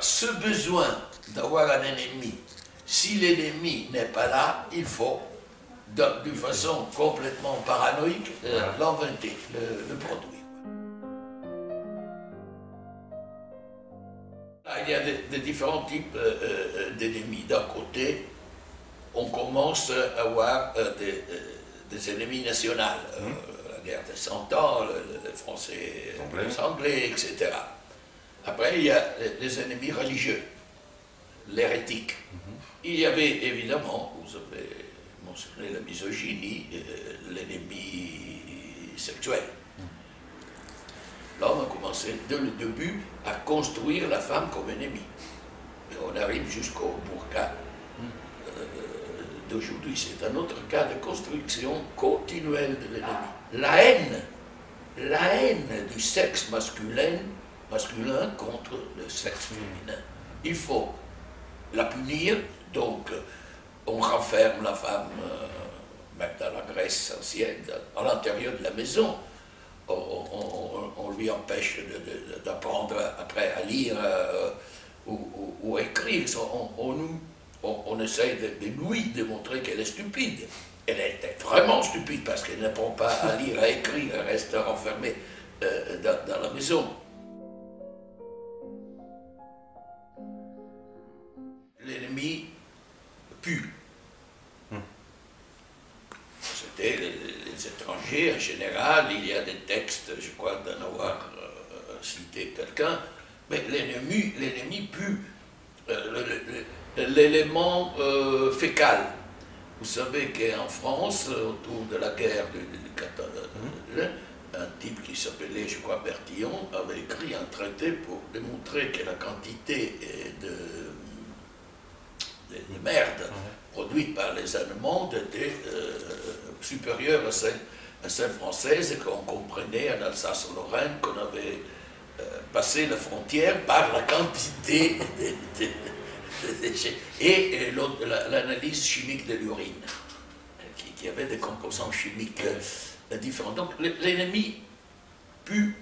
ce besoin d'avoir un ennemi, si l'ennemi n'est pas là, il faut, d'une façon complètement paranoïque, l'inventer, le produire. Il y a des différents types d'ennemis. D'un côté, on commence à avoir des ennemis nationaux, la guerre des 100 ans, les Français, les Anglais, etc. Après, il y a les ennemis religieux, l'hérétique. Il y avait évidemment, vous avez mentionné la misogynie, l'ennemi sexuel. L'homme a commencé dès le début à construire la femme comme ennemie. Et on arrive jusqu'au burqa d'aujourd'hui. C'est un autre cas de construction continuelle de l'ennemi. La haine du sexe masculin contre le sexe féminin. Il faut la punir, donc on renferme la femme, même dans la Grèce ancienne, à l'intérieur de la maison. On lui empêche d'apprendre après à lire ou à écrire. On essaye de lui démontrer qu'elle est stupide. Elle est vraiment stupide parce qu'elle n'apprend pas à lire, à écrire, elle reste renfermée dans la maison. L'ennemi pue. C'était les étrangers en général, il y a des textes, je crois d'en avoir cité quelqu'un, mais l'ennemi pue l'élément fécal. Vous savez qu'en France, autour de la guerre du 14, un type qui s'appelait, je crois, Bertillon, avait écrit un traité pour démontrer que la quantité de merde produite par les Allemands était supérieure à celle française, et qu'on comprenait en Alsace-Lorraine qu'on avait passé la frontière par la quantité de déchets. Et l'analyse chimique de l'urine, qui avait des composants chimiques différents. Donc l'ennemi pue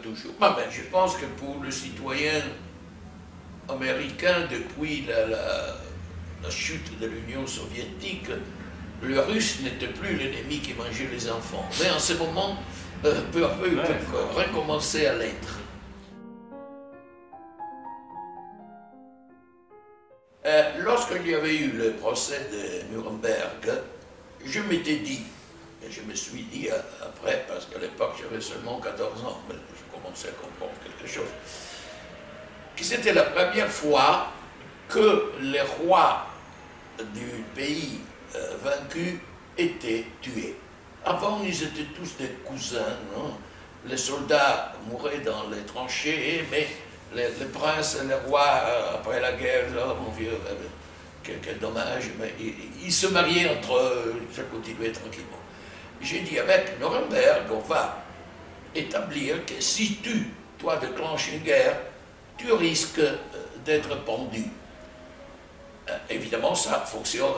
toujours. Mais je pense que pour le citoyen américain, depuis la chute de l'Union soviétique, le russe n'était plus l'ennemi qui mangeait les enfants. Mais en ce moment, peu à peu, il peut recommencer à l'être. Lorsqu'il y avait eu le procès de Nuremberg, je m'étais dit, et je me suis dit après, parce qu'à l'époque j'avais seulement 14 ans, mais je commençais à comprendre quelque chose, que c'était la première fois que les rois du pays vaincu étaient tués. Avant, ils étaient tous des cousins, non? Les soldats mouraient dans les tranchées, mais les princes et les rois, après la guerre, oh mon vieux, quel dommage, mais ils se mariaient entre eux, ça continuait tranquillement. J'ai dit, avec Nuremberg, on va établir que si tu, toi, déclenches une guerre, tu risques d'être pendu. Évidemment, ça fonctionne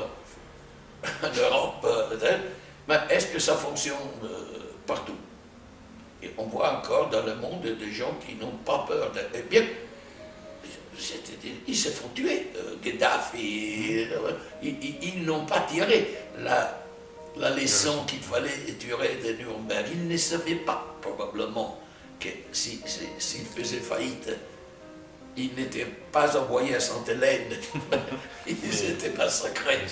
en Europe, peut-être, mais est-ce que ça fonctionne partout? Et on voit encore dans le monde des gens qui n'ont pas peur. Eh bien, ils se font tuer. Gaddafi, ils n'ont pas tiré la leçon qu'il fallait tirer de Nuremberg. Ils ne savaient pas, probablement, que s'ils faisaient faillite, ils n'étaient pas envoyés à Sainte-Hélène, ils étaient massacrés.